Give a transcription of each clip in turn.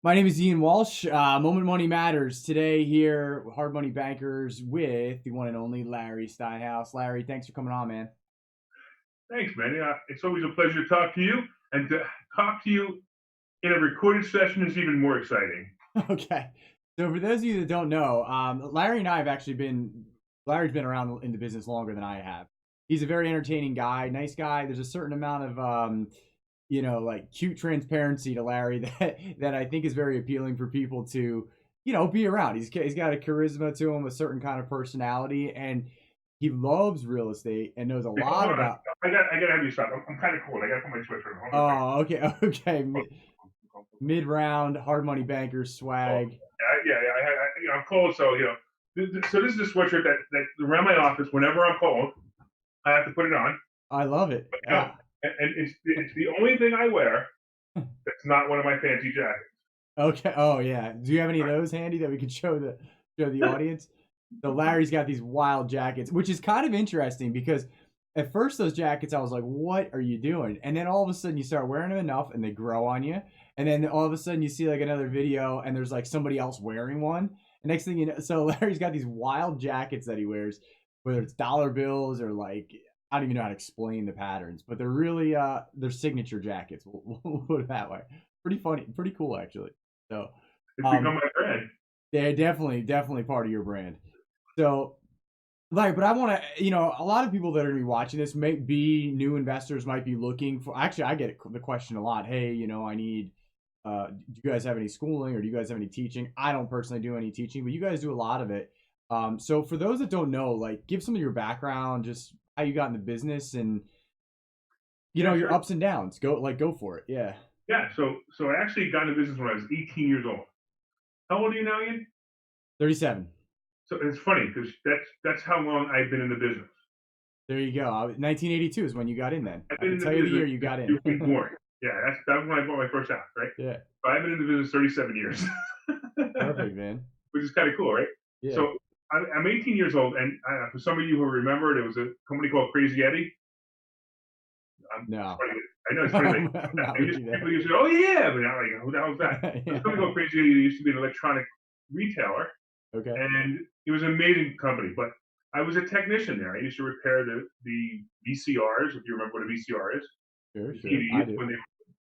My name is Ian Walsh. Moment Money Matters. Today here, Hard Money Bankers with the one and only Larry Steinhouse. Larry, thanks for coming on, man. Thanks, man. Yeah, it's always a pleasure to talk to you, and to talk to you in a recorded session is even more exciting. Okay. So for those of you that don't know, Larry and I have actually been Larry's been around in the business longer than I have. He's a very entertaining guy, nice guy. There's a certain amount of like cute transparency to Larry that I think is very appealing for people to, be around. He's got a charisma to him, a certain kind of personality, and he loves real estate and knows a Hey, lot hold on, about. I gotta have you stop. I'm kind of cold. I gotta put my sweatshirt on. Hold on a second. Oh, okay, okay. Mid round, hard money bankers Oh, swag. yeah. I'm cold, so So this is a sweatshirt that around my office. Whenever I'm cold, I have to put it on. I love it. But, Yeah. and it's the only thing I wear that's not one of my fancy jackets. Okay. Oh yeah. Do you have any of those handy that we could show the audience? So Larry's got these wild jackets, which is kind of interesting because at first those jackets I was like, "What are you doing?" And then all of a sudden you start wearing them enough, and they grow on you. And then all of a sudden you see like another video, and there's like somebody else wearing one. And next thing you know, so Larry's got these wild jackets that he wears, whether it's dollar bills or like I don't even know how to explain the patterns, but they're really they're signature jackets. We'll put it that way. Pretty funny, pretty cool actually. So, It's become um, my brand. they're definitely part of your brand. So, like, but I want to, a lot of people that are going to be watching this may be new investors, might be looking for. Actually, I get the question a lot. Hey, I need. Do you guys have any schooling or do you guys have any teaching? I don't personally do any teaching, but you guys do a lot of it. So for those that don't know, like, give some of your background, just how you got in the business, and Yeah, your sure. ups and downs. Go for it. Yeah. Yeah, so I actually got into business when I was 18 years old. How old are you now, Ian? 37. So it's funny because that's how long I've been in the business. There you go. 1982 is when you got in. Then I've I been can in the tell you the business year you since got in. you were born. Yeah, that was when I bought my first house, right? Yeah. So I've been in the business 37 years, Perfect, man. which is kind of cool, right? Yeah. So I'm 18 years old, and for some of you who remember, there was a company called Crazy Eddie. It's No. funny. I know it's funny. Like, I'm not with you people there. used to say, "Oh yeah," but now like, who the hell is that? This company Yeah. called Crazy Eddie used to be an electronic retailer, Okay. and it was an amazing company. But I was a technician there. I used to repair the VCRs, if you remember what a VCR is, Sure, the sure. I TVs do. when they,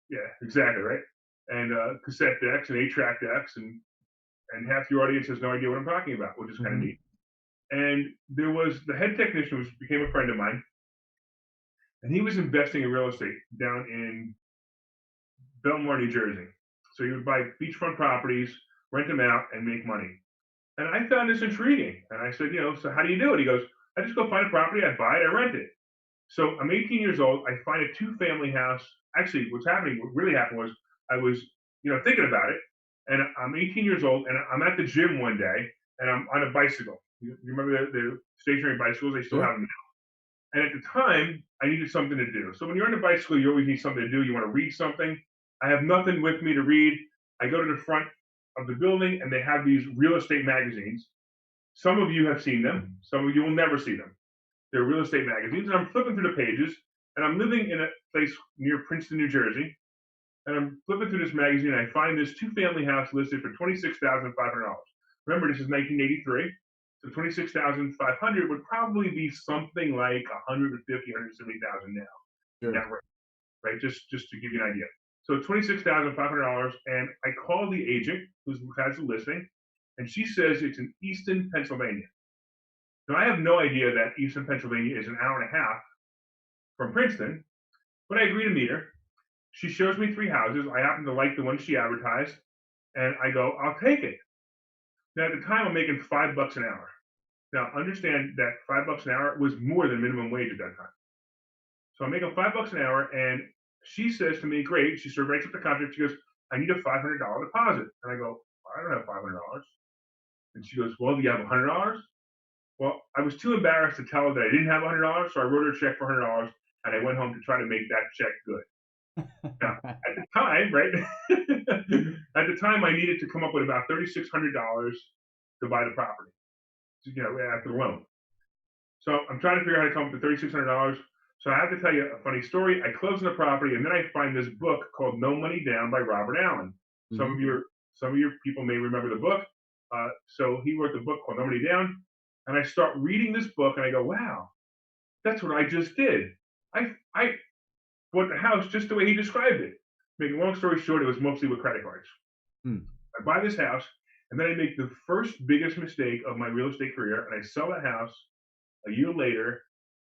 yeah, exactly, right, and cassette decks and 8-track decks, and half your audience has no idea what I'm talking about, which is kind of Mm-hmm. neat. And there was the head technician, which became a friend of mine, and he was investing in real estate down in Belmar, New Jersey. So he would buy beachfront properties, rent them out, and make money. And I found this intriguing. And I said, so how do you do it? He goes, I just go find a property, I buy it, I rent it. So I'm 18 years old. I find a two-family house. Actually, what really happened was I was, thinking about it. And I'm 18 years old, and I'm at the gym one day, and I'm on a bicycle. You remember the stationary bicycles? They still Sure. have them. And at the time, I needed something to do. So when you're on a bicycle, you always need something to do. You want to read something. I have nothing with me to read. I go to the front of the building, and they have these real estate magazines. Some of you have seen them. Some of you will never see them. They're real estate magazines, and I'm flipping through the pages. And I'm living in a place near Princeton, New Jersey. And I'm flipping through this magazine, and I find this two-family house listed for $26,500. Remember, this is 1983. So 26,500 would probably be something like 150, 170,000 now in Sure. that range, right? Just to give you an idea. So $26,500, and I call the agent who has the listing, and she says it's in Easton, Pennsylvania. Now I have no idea that Easton, Pennsylvania is an hour and a half from Princeton, but I agree to meet her. She shows me three houses. I happen to like the one she advertised, and I go, I'll take it. Now at the time, I'm making $5 an hour. Now understand that $5 an hour was more than minimum wage at that time. So I'm making $5 an hour, and she says to me, "Great." She sort of writes up the contract. She goes, "I need a $500 deposit," and I go, "I don't have $500." And she goes, "Well, do you have $100?" Well, I was too embarrassed to tell her that I didn't have $100, so I wrote her a check for $100, and I went home to try to make that check good. Now, at the time, right? At the time, I needed to come up with about $3,600 to buy the property, after the loan. So I'm trying to figure out how to come up with $3,600. So I have to tell you a funny story. I close on the property, and then I find this book called No Money Down by Robert Allen. Some Mm-hmm. of you are Some of your people may remember the book. So he wrote the book called No Money Down, and I start reading this book, and I go, wow, that's what I just did. I bought the house just the way he described it. Making a long story short, it was mostly with credit cards. Hmm. I buy this house, and then I make the first biggest mistake of my real estate career, and I sell that house a year later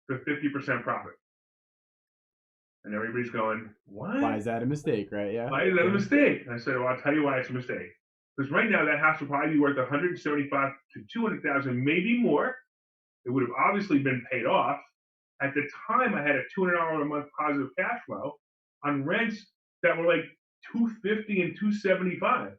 for 50% profit. And everybody's going, what? Why is that a mistake, right? Yeah. Why is that a mistake? And I said, well, I'll tell you why it's a mistake. Because right now that house will probably be worth 175 to 200,000, maybe more. It would have obviously been paid off. At the time, I had a $200 a month positive cash flow on rents that were like 250 and 275.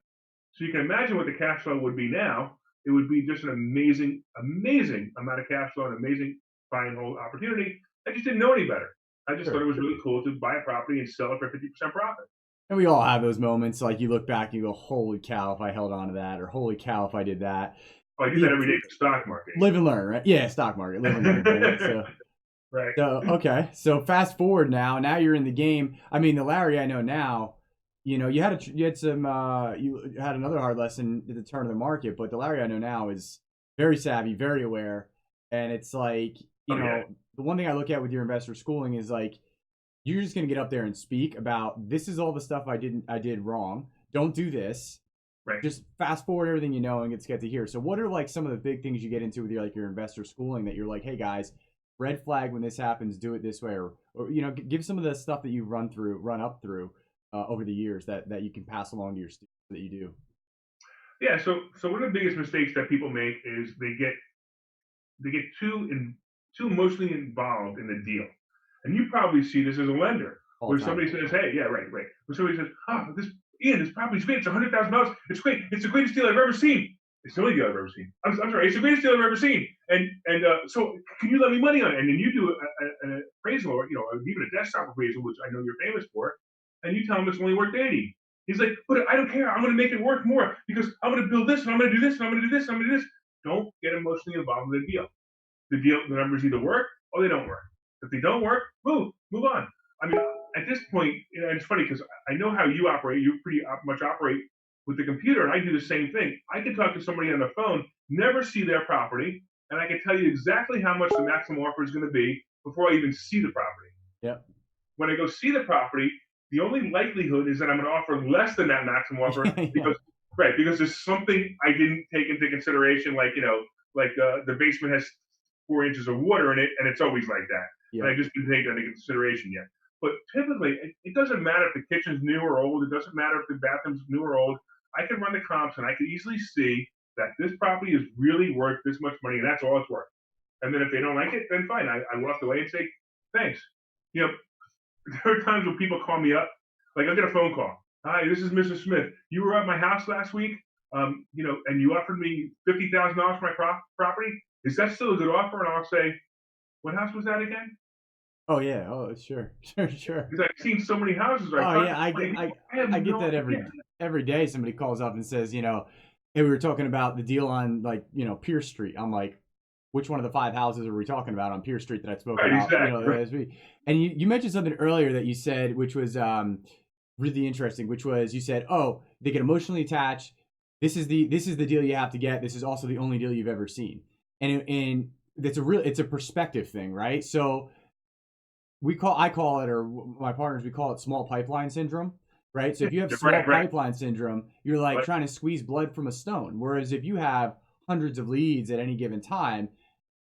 So you can imagine what the cash flow would be now. It would be just an amazing, amazing amount of cash flow, an amazing buy and hold opportunity. I just didn't know any better. I just thought it was really cool to buy a property and sell it for 50% profit. And we all have those moments, like you look back and you go, holy cow, if I held on to that, or holy cow, if I did that. Oh, I do that every day for stock market. Live and learn, right? Yeah, stock market, live and learn. Right? So, right. So, okay. So fast forward now you're in the game. I mean, the Larry I know now, you had another hard lesson at the turn of the market, but the Larry I know now is very savvy, very aware. And it's like, the one thing I look at with your investor schooling is like, you're just going to get up there and speak about, this is all the stuff I did wrong. Don't do this. Right. Just fast forward everything you know and get to hear. So what are like some of the big things you get into with your investor schooling that you're like, hey guys, red flag when this happens, do it this way, or give some of the stuff that you've run up through over the years that you can pass along to your students that you do. Yeah. So one of the biggest mistakes that people make is they get too emotionally involved in the deal, and you probably see this as a lender where somebody says, hey, yeah, right. Where somebody says, this property's great. It's $100,000. It's great. It's the greatest deal I've ever seen. It's the only deal I've ever seen. I'm sorry. It's the greatest deal I've ever seen. And so can you lend me money on it? And then you do an appraisal, or even a desktop appraisal, which I know you're famous for, and you tell him it's only worth 80. He's like, but I don't care. I'm going to make it worth more because I'm going to build this, and I'm going to do this, and I'm going to do this, and I'm going to do this. Don't get emotionally involved in the deal. The numbers either work or they don't work. If they don't work, move on. I mean, at this point, it's funny because I know how you operate. You pretty much operate with the computer, and I do the same thing. I can talk to somebody on the phone, never see their property, and I can tell you exactly how much the maximum offer is going to be before I even see the property. Yep. When I go see the property, the only likelihood is that I'm going to offer less than that maximum offer because there's something I didn't take into consideration, like the basement has 4 inches of water in it, and it's always like that. Yep. And I just didn't take that into consideration yet. But typically, it doesn't matter if the kitchen's new or old. It doesn't matter if the bathroom's new or old. I can run the comps, and I can easily see that this property is really worth this much money, and that's all it's worth. And then if they don't like it, then fine. I walk away and say, thanks. There are times when people call me up. Like, I'll get a phone call. Hi, this is Mr. Smith. You were at my house last week, and you offered me $50,000 for my property. Is that still a good offer? And I'll say, what house was that again? Oh yeah. Oh sure. Because I've seen so many houses. I get that every day. Somebody calls up and says, hey, we were talking about the deal on Pierce Street. I'm like, which one of the 5 houses are we talking about on Pierce Street that I spoke about? Exactly. And you mentioned something earlier that you said, which was really interesting. Which was, you said, oh, they get emotionally attached. This is the deal you have to get. This is also the only deal you've ever seen. And it's a perspective thing, right? So I call it, or my partners, we call it small pipeline syndrome, right? So if you have small pipeline syndrome, you're like trying to squeeze blood from a stone. Whereas if you have hundreds of leads at any given time,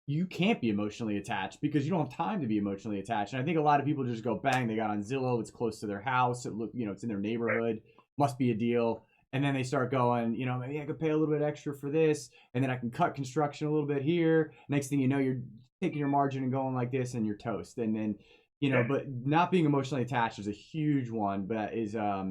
you can't be emotionally attached because you don't have time to be emotionally attached. And I think a lot of people just go, bang, they got on Zillow, it's close to their house, it's in their neighborhood, must be a deal. And then they start going, maybe I could pay a little bit extra for this, and then I can cut construction a little bit here. Next thing you know, you're taking your margin and going like this, and you're toast. And then, but not being emotionally attached is a huge one. But is I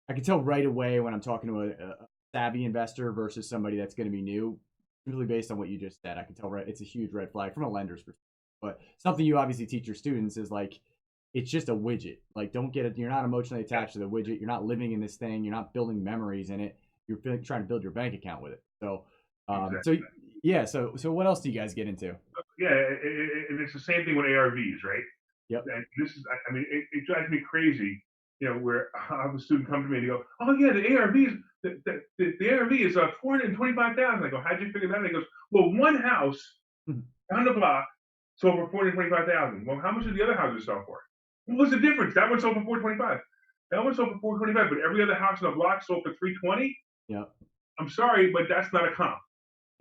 can tell right away when I'm talking to a savvy investor versus somebody that's going to be new, simply based on what you just said. I can tell it's a huge red flag from a lender's perspective. But something you obviously teach your students is like, it's just a widget. Like, don't get it. You're not emotionally attached to the widget. You're not living in this thing. You're not building memories in it. You're trying to build your bank account with it. So, So what else do you guys get into? Yeah, and it's the same thing with ARVs, right? Yep. And this is, it drives me crazy. Where I have a student come to me and they go, "Oh yeah, the ARVs. the ARV is 425,000. I go, how'd you figure that out? He goes, well, one house down the block sold for 425,000. Well, how much did the other houses sell for? What was the difference? That one sold for 425. That one sold for 425, but every other house in the block sold for 320. Yep. I'm sorry, but that's not a comp.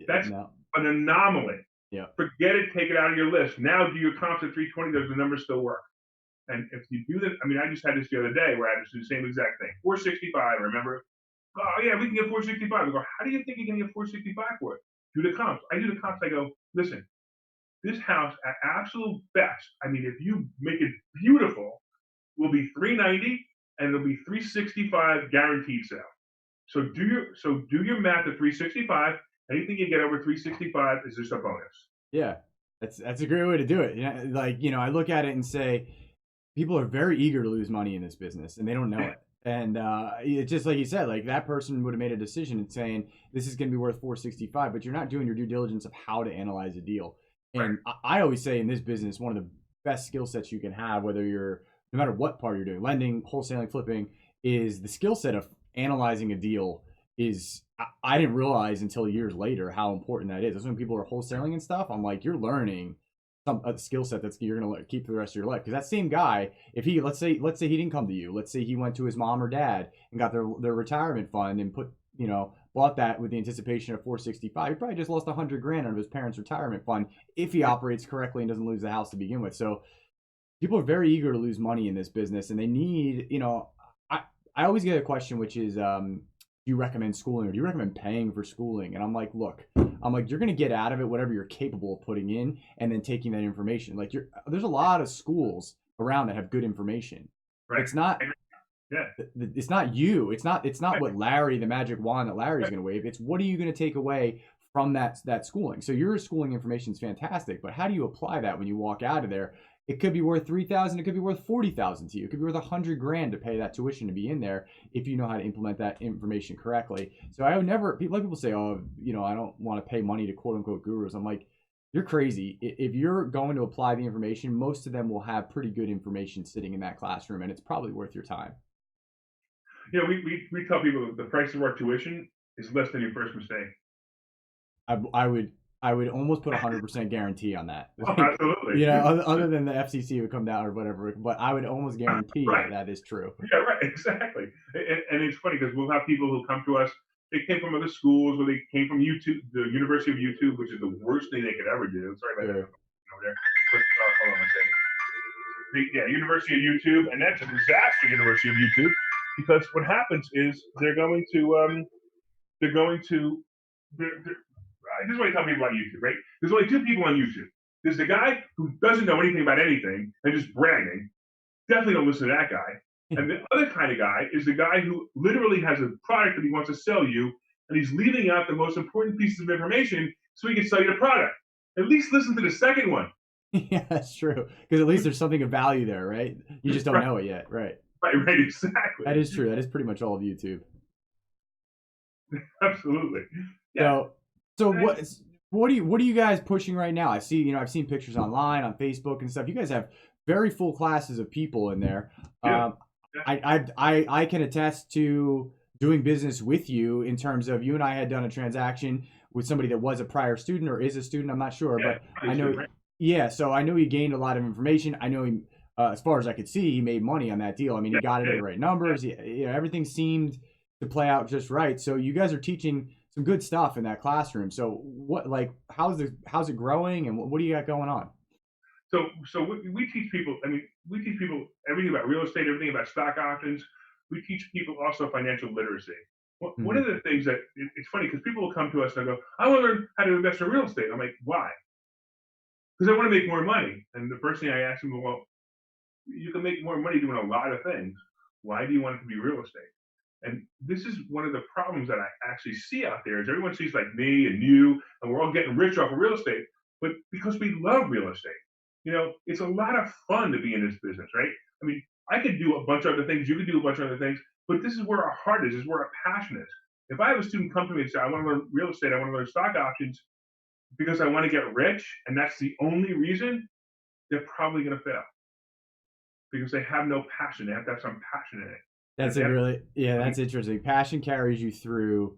That's No. an anomaly. Yeah. Forget it. Take it out of your list. Now do your comps at 320. Does the numbers still work? And if you do that, I mean, I just had this the other day where I had to do the same exact thing. 465. Remember? Oh yeah, we can get 465. I go, how do you think you can get 465 for it? Do the comps. I do the comps. I go, listen, this house at absolute best, I mean, if you make it beautiful, will be 390 and it'll be 365 guaranteed sale. So do your math at 365. Anything you get over 365 is just a bonus. Yeah, that's a great way to do it. Like, I look at it and say, people are very eager to lose money in this business, and they don't know it. And it's just like you said, like that person would have made a decision and saying this is going to be worth 465, but you're not doing your due diligence of how to analyze a deal. And right. I always say in this business, one of the best skill sets you can have, whether you're no matter what part you're doing, lending, wholesaling, flipping, is the skill set of analyzing a deal. Is I didn't realize until years later how important that is. That's when people are wholesaling and stuff. I'm like, you're learning a skill set that's you're gonna keep for the rest of your life. Because that same guy, if he let's say he didn't come to you, let's say he went to his mom or dad and got their retirement fund and bought that with the anticipation of 465, he probably just lost $100,000 out of his parents' retirement fund if he operates correctly and doesn't lose the house to begin with. So people are very eager to lose money in this business, and they need, I always get a question, which is, do you recommend schooling or do you recommend paying for schooling? And I'm like, look, you're going to get out of it whatever you're capable of putting in and then taking that information. Like there's a lot of schools around that have good information. Right. It's not, it's not you. It's not what Larry, the magic wand that Larry's going to wave. It's what are you going to take away from that schooling? So your schooling information is fantastic, but how do you apply that when you walk out of there? It could be worth $3,000. It could be worth $40,000 to you. It could be worth $100,000 to pay that tuition to be in there if you know how to implement that information correctly. So I would never. Like people say, oh, I don't want to pay money to quote unquote gurus. I'm like, you're crazy. If you're going to apply the information, most of them will have pretty good information sitting in that classroom, and it's probably worth your time. We tell people the price of our tuition is less than your first mistake. I would almost put 100% guarantee on that. Oh, absolutely. Other than the FCC would come down or whatever, but I would almost guarantee that is true. Yeah, right, exactly. And it's funny because we'll have people who come to us. They came from other schools, or they came from YouTube, the University of YouTube, which is the worst thing they could ever do. Sorry about that over there. But, hold on a second. University of YouTube, and that's a disaster. University of YouTube, because what happens is they're going to this is what I tell people about YouTube, right? There's only two people on YouTube. There's the guy who doesn't know anything about anything and just bragging. Definitely don't listen to that guy. And the other kind of guy is the guy who literally has a product that he wants to sell you, and he's leaving out the most important pieces of information so he can sell you the product. At least listen to the second one. Yeah, that's true. Because at least there's something of value there, right? You just don't know it yet, right? Right, exactly. That is true. That is pretty much all of YouTube. Absolutely. Yeah. So what are you guys pushing right now? I've seen pictures online on Facebook and stuff. You guys have very full classes of people in there. Yeah. I can attest to doing business with you in terms of you and I had done a transaction with somebody that was a prior student or is a student. I'm not sure, but I know. Right. Yeah, so I know he gained a lot of information. I know he, as far as I could see, he made money on that deal. I mean, he got it at the right numbers. Everything seemed to play out just right. So you guys are teaching some good stuff in that classroom. So how's it growing, and what do you got going on? So we teach people. I mean, we teach people everything about real estate, everything about stock options. We teach people also financial literacy. One of the things that it's funny because people will come to us and they'll go, "I want to learn how to invest in real estate." I'm like, "Why?" Because I want to make more money. And the first thing I ask them, well, you can make more money doing a lot of things. Why do you want it to be real estate? And this is one of the problems that I actually see out there is everyone sees like me and you, and we're all getting rich off of real estate, but because we love real estate. It's a lot of fun to be in this business, right? I mean, I could do a bunch of other things, you could do a bunch of other things, but this is where our heart is where our passion is. If I have a student come to me and say, I want to learn real estate, I want to learn stock options because I want to get rich, and that's the only reason, they're probably going to fail because they have no passion. They have to have some passion in it. That's a really, yeah, that's interesting. Passion carries you through,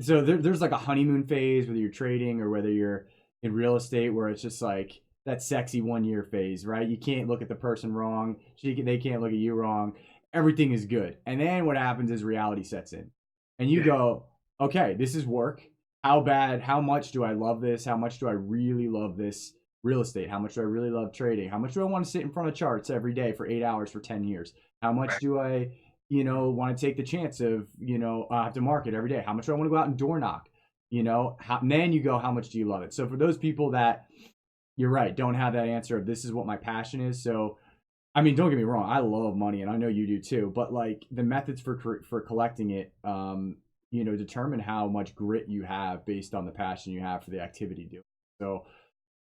so there's like a honeymoon phase, whether you're trading or whether you're in real estate, where it's just like that sexy 1 year phase, right? You can't look at the person wrong. They can't look at you wrong. Everything is good. And then what happens is reality sets in. And you Yeah. go, okay, this is work. How much do I love this? How much do I really love this real estate? How much do I really love trading? How much do I want to sit in front of charts every day for 8 hours for 10 years? How much Right. do I want to take the chance of, have to market every day? How much do I want to go out and door knock? And then you go, how much do you love it? So for those people that, you're right, don't have that answer of this is what my passion is. So, I mean, don't get me wrong, I love money and I know you do too, but like the methods for collecting it, determine how much grit you have based on the passion you have for the activity doing. So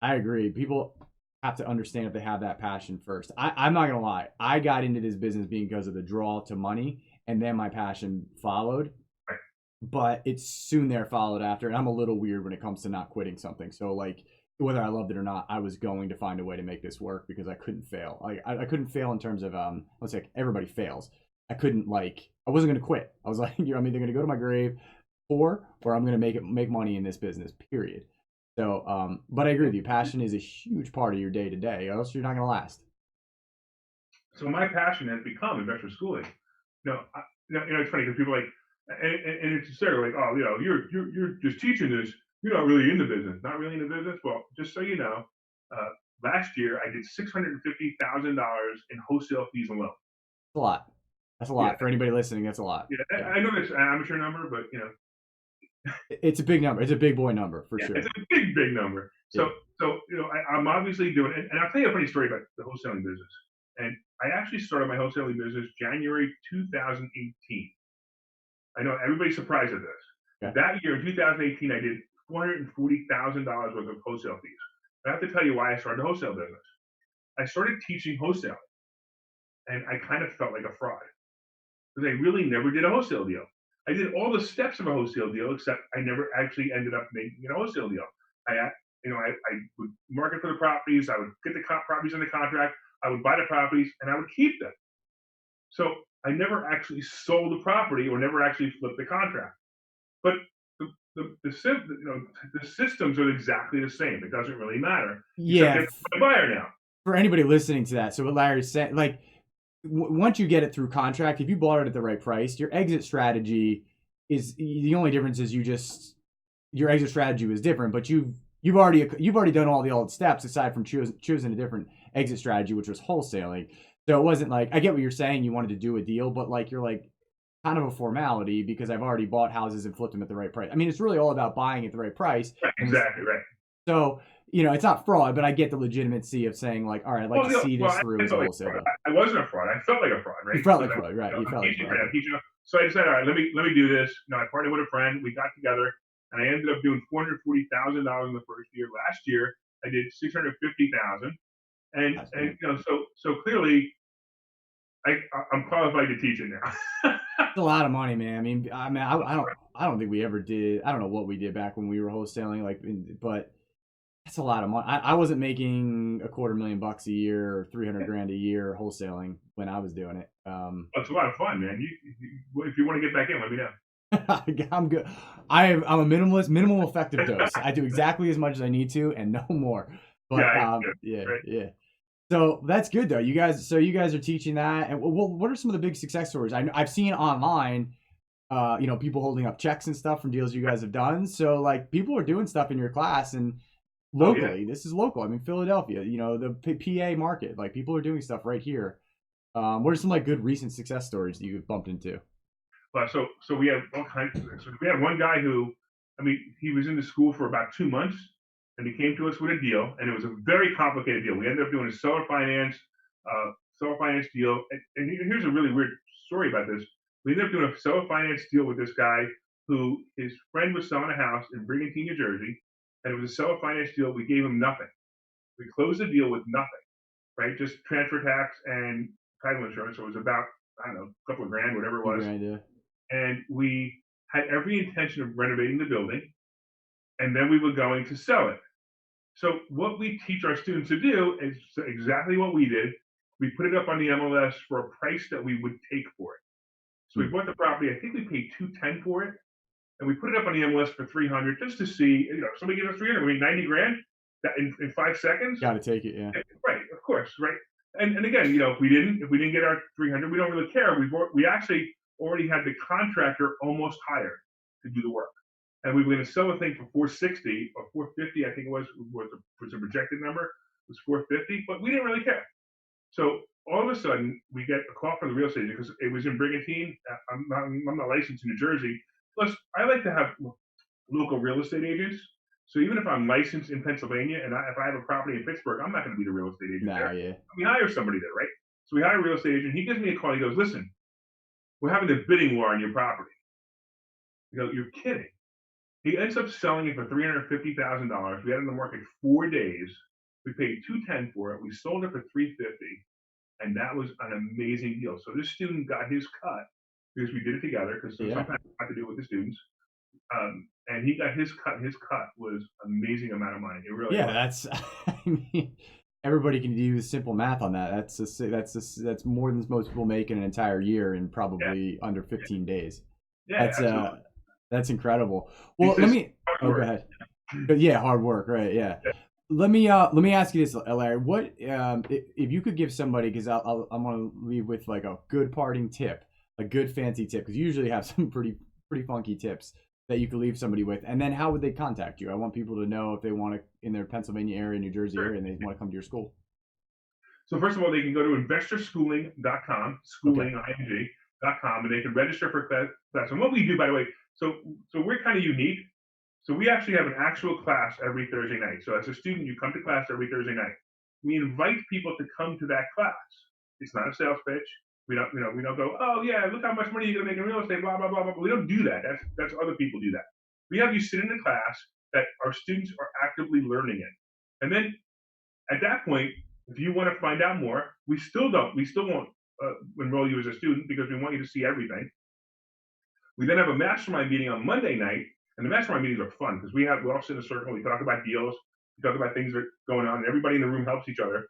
I agree. People have to understand if they have that passion first. I'm not gonna lie. I got into this business because of the draw to money, and then my passion followed. Right. But it's soon there followed after, and I'm a little weird when it comes to not quitting something. So like whether I loved it or not, I was going to find a way to make this work because I couldn't fail. I couldn't fail in terms of let's say everybody fails. I wasn't gonna quit. I was like, I'm either gonna go to my grave poor or I'm gonna make money in this business. Period. So, but I agree with you. Passion is a huge part of your day to day, or else you're not going to last. So my passion has become investor schooling. It's funny because people are like, and it's hysterical, like, oh, you're just teaching this. You're not really in the business. Not really in the business. Well, just so you know, uh, last year I did $650,000 in wholesale fees alone. That's a lot. That's a Yeah, lot for anybody listening. That's a lot. yeah. Yeah, I know it's an amateur number, but it's a big number. It's a big boy number for yeah, sure. it's a big, big number. Yeah. So I'm obviously doing it, and I'll tell you a funny story about the wholesaling business. And I actually started my wholesaling business January 2018. I know everybody's surprised at this. Okay. That year in 2018, I did $440,000 worth of wholesale fees. I have to tell you why I started the wholesale business. I started teaching wholesale, and I kind of felt like a fraud because I really never did a wholesale deal. I did all the steps of a wholesale deal, except I never actually ended up making a wholesale deal. I would market for the properties. I would get the properties in the contract. I would buy the properties, and I would keep them. So I never actually sold the property or never actually flipped the contract. But the systems are exactly the same. It doesn't really matter. Yeah. Except it's my buyer now. For anybody listening to that, so what Larry's saying, like, once you get it through contract, if you bought it at the right price, your exit strategy is the only difference is your exit strategy was different, but you've already done all the old steps aside from choosing a different exit strategy, which was wholesaling. So it wasn't like, I get what you're saying, you wanted to do a deal, but like you're like kind of a formality because I've already bought houses and flipped them at the right price. I mean, it's really all about buying at the right price. Right, exactly right. So it's not fraud, but I get the legitimacy of saying like, all right, I'd like to see this through as a wholesale. I wasn't a fraud. I felt like a fraud, right? You felt like fraud, right? You felt like fraud. So I decided, all right, let me do this. I partnered with a friend. We got together, and I ended up doing $440,000 in the first year. Last year, I did $650,000, and so clearly, I'm qualified to teach it now. It's a lot of money, man. I don't think we ever did. I don't know what we did back when we were wholesaling, but that's a lot of money. I wasn't making $250,000 a year or 300 grand a year wholesaling when I was doing it. It's a lot of fun, man. If you want to get back in, let me know. I'm good. I'm a minimalist, minimal effective dose. I do exactly as much as I need to and no more. But yeah. So that's good though. You guys are teaching that. And what are some of the big success stories? I've seen online, people holding up checks and stuff from deals you guys have done. So like people are doing stuff in your class and locally, this is local. I mean, Philadelphia, the PA market, like people are doing stuff right here. What are some like good recent success stories that you've bumped into? So we have all kinds of things. So we had one guy who, he was in the school for about 2 months, and he came to us with a deal, and it was a very complicated deal. We ended up doing a seller finance deal. And here's a really weird story about this. We ended up doing a seller finance deal with this guy who his friend was selling a house in Brigantine, New Jersey, and it was a seller finance deal. We gave him nothing. We closed the deal with nothing, right? Just transfer tax and title insurance. So it was about, I don't know, a couple of grand, whatever it was. Idea. And we had every intention of renovating the building, and then we were going to sell it. So what we teach our students to do is exactly what we did. We put it up on the MLS for a price that we would take for it. So we Hmm. bought the property. I think we paid $210 for it, and we put it up on the MLS for $300 just to see. If somebody gives us $300, we made 90 grand that in 5 seconds. Got to take it, yeah. Right, of course, right. And again, if we didn't get our 300, we don't really care. We actually already had the contractor almost hired to do the work, and we were going to sell the thing for 460 or 450. I think it was a projected number. It was 450, but we didn't really care. So all of a sudden, we get a call from the real estate agent because it was in Brigantine. I'm not licensed in New Jersey. Plus, I like to have local real estate agents. So even if I'm licensed in Pennsylvania and if I have a property in Pittsburgh, I'm not going to be the real estate agent there. Yeah. We hire somebody there, right? So we hire a real estate agent. He gives me a call. He goes, "Listen, we're having a bidding war on your property." You go, "You're kidding." He ends up selling it for $350,000. We had it in the market 4 days. We paid $210 for it. We sold it for $350, and that was an amazing deal. So this student got his cut because we did it together. Because sometimes I have to do it with the students. And he got his cut. His cut was an amazing amount of money. It really was. That's. I mean, everybody can do simple math on that. That's more than most people make in an entire year in probably under 15 days. That's incredible. Well, let me. Go ahead. But hard work, right? Yeah. Let me ask you this, Larry. What if you could give somebody, because I'm gonna leave with like a good parting tip, a good fancy tip, because you usually have some pretty funky tips that you could leave somebody with, and then how would they contact you? I want people to know if they want to, in their Pennsylvania area, New Jersey area, and they want to come to your school. So first of all, they can go to investorschooling.com, ING.com, and they can register for class. And what we do, by the way, so we're kind of unique. So we actually have an actual class every Thursday night. So as a student, you come to class every Thursday night. We invite people to come to that class. It's not a sales pitch. We don't go, "Oh yeah, look how much money you're gonna make in real estate, blah blah blah blah." We don't do that. That's other people do that. We have you sit in a class that our students are actively learning in, and then at that point, if you want to find out more, we still won't enroll you as a student because we want you to see everything. We then have a mastermind meeting on Monday night, and the mastermind meetings are fun because we all sit in a circle. We talk about deals, we talk about things that are going on, and everybody in the room helps each other.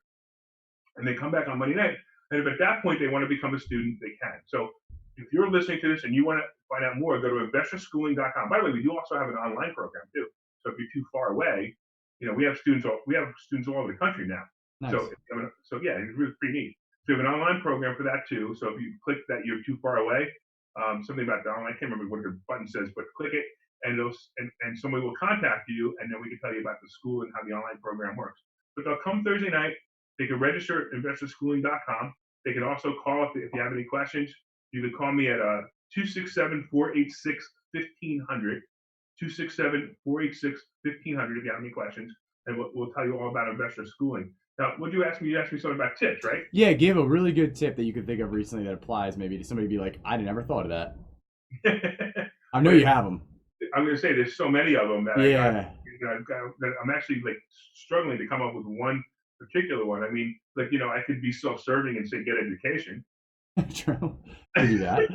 And they come back on Monday night, and if at that point they want to become a student, they can. So if you're listening to this and you want to find out more, go to investorschooling.com. By the way, we do also have an online program too. So if you're too far away, we have students all over the country now. Nice. So yeah, it's really pretty neat. So we have an online program for that too. So if you click that you're too far away, something about the online, I can't remember what the button says, but click it, and somebody will contact you, and then we can tell you about the school and how the online program works. But they'll come Thursday night. They can register at investorschooling.com. They can also call if you have any questions. You can call me at 267-486-1500, 267-486-1500 if you have any questions, and we'll tell you all about investor schooling. Now, what did you ask me? You asked me something about tips, right? Yeah, give a really good tip that you could think of recently that applies maybe to somebody. Be like, I never thought of that. I know you have them. I'm going to say there's so many of them that I'm actually like struggling to come up with one particular one. I mean, I could be self-serving and say get education. True. You do that.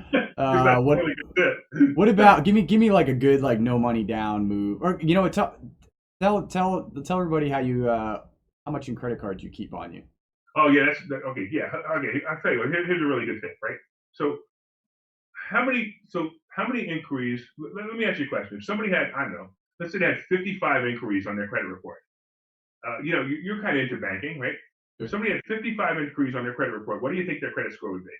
What about give me like a good like no money down move, or tell everybody how much in credit cards you keep on you. Oh yeah, okay. Yeah, okay. I'll tell you what. Here's a really good tip, right? So how many inquiries? Let me ask you a question. If somebody had, I don't know, let's say they had 55 inquiries on their credit report. You're kind of into banking, right? If somebody had 55 inquiries on their credit report, what do you think their credit score would be?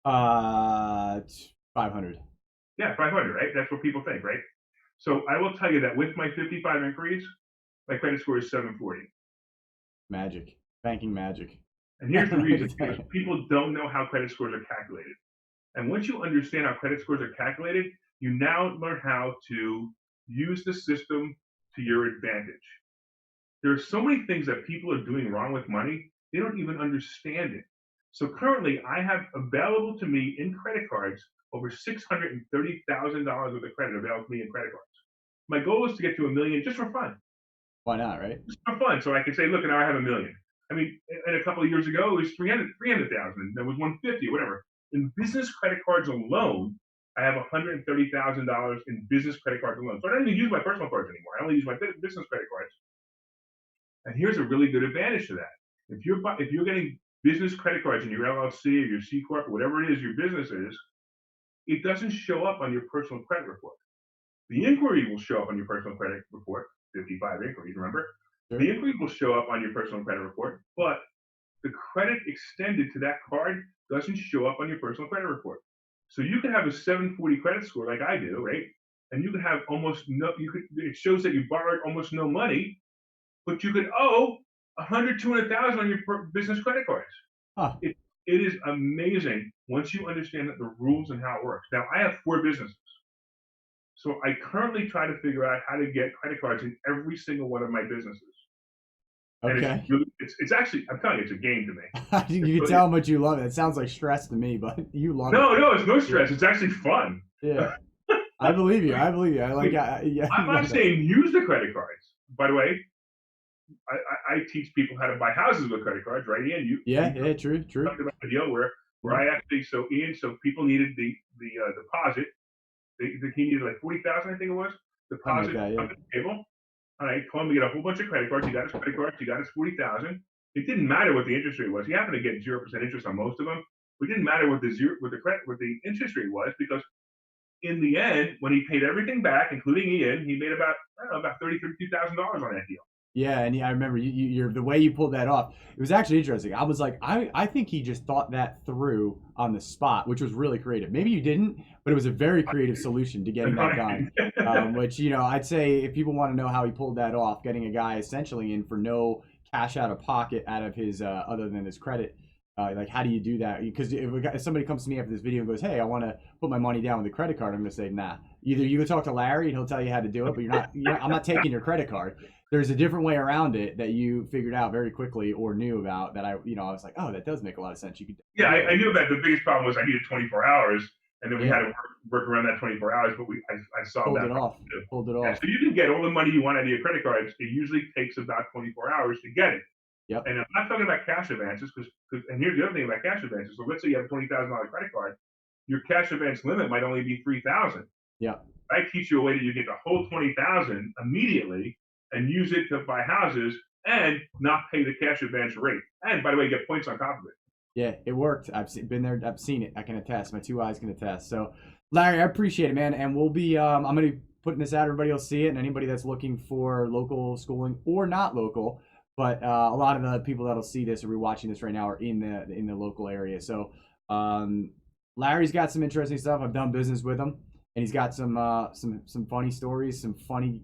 500. Yeah, 500, right? That's what people think, right? So I will tell you that with my 55 inquiries, my credit score is 740. Magic. Banking magic. And here's the reason, because people don't know how credit scores are calculated. And once you understand how credit scores are calculated, you now learn how to use the system to your advantage. There are so many things that people are doing wrong with money, they don't even understand it. So currently, I have available to me in credit cards over $630,000 worth of credit available to me in credit cards. My goal is to get to $1 million just for fun. Why not, right? Just for fun. So I can say, look, now I have $1 million. I mean, and a couple of years ago, it was 300,000. There was 150, whatever. In business credit cards alone, I have $130,000 in business credit cards alone. So I don't even use my personal cards anymore. I only use my business credit cards. And here's a really good advantage to that. If you're getting business credit cards in your LLC or your C corp or whatever it is your business is, it doesn't show up on your personal credit report. The inquiry will show up on your personal credit report. 55 inquiries, remember? Sure. The inquiry will show up on your personal credit report, but the credit extended to that card doesn't show up on your personal credit report. So you can have a 740 credit score like I do, right? And you could have almost no, it shows that you borrowed almost no money, but you could owe 100, 200,000 on your business credit cards. Huh. It is amazing once you understand the rules and how it works. Now, I have 4 businesses. So I currently try to figure out how to get credit cards in every single one of my businesses. And Okay. it's actually, I'm telling you, it's a game to me. You can tell how much you love it. It sounds like stress to me, but you love it. No, it's no stress. It's actually fun. Yeah. I believe you. I like. Yeah. I'm not saying use the credit cards. By the way, I teach people how to buy houses with credit cards, right, Ian? True. Talked about a deal where I actually, so people needed the deposit. He needed like 40,000, I think it was, deposit on the table. And I told him to get a whole bunch of credit cards. He got his credit cards. He got his 40,000. It didn't matter what the interest rate was. He happened to get 0% interest on most of them. But it didn't matter what the interest rate was, because in the end, when he paid everything back, including Ian, he made about $32,000 on that deal. Yeah, and I remember you're the way you pulled that off. It was actually interesting. I was like, I think he just thought that through on the spot, which was really creative. Maybe you didn't, but it was a very creative solution to getting that done. Which, I'd say if people want to know how he pulled that off, getting a guy essentially in for no cash out of pocket out of his other than his credit. Like, how do you do that? Because if somebody comes to me after this video and goes, "Hey, I want to put my money down with a credit card," I'm going to say, "Nah." Either you go talk to Larry and he'll tell you how to do it, but I'm not taking your credit card. There's a different way around it that you figured out very quickly or knew about that I was like, oh, that does make a lot of sense. You could. Yeah, I knew about the biggest problem was I needed 24 hours, and then we had to work around that 24 hours, but I solved that. Pulled it off. So you can get all the money you want out of your credit cards. It usually takes about 24 hours to get it. Yep. And I'm not talking about cash advances, and here's the other thing about cash advances. So let's say you have a $20,000 credit card, your cash advance limit might only be $3,000. Yeah. I teach you a way that you get the whole $20,000 immediately and use it to buy houses and not pay the cash advance rate. And by the way, get points on top of it. Yeah, it worked. I've been there. I've seen it. I can attest. My 2 eyes can attest. So, Larry, I appreciate it, man. And we'll be. I'm going to be putting this out. Everybody will see it, and anybody that's looking for local schooling or not local. But a lot of the people that'll see this or be watching this right now are in the local area. So Larry's got some interesting stuff. I've done business with him, and he's got some funny stories, some funny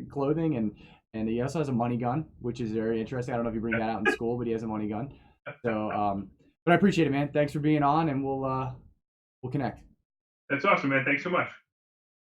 clothing, and he also has a money gun, which is very interesting. I don't know if you bring that out in school, but he has a money gun. So, but I appreciate it, man. Thanks for being on, and we'll connect. That's awesome, man. Thanks so much.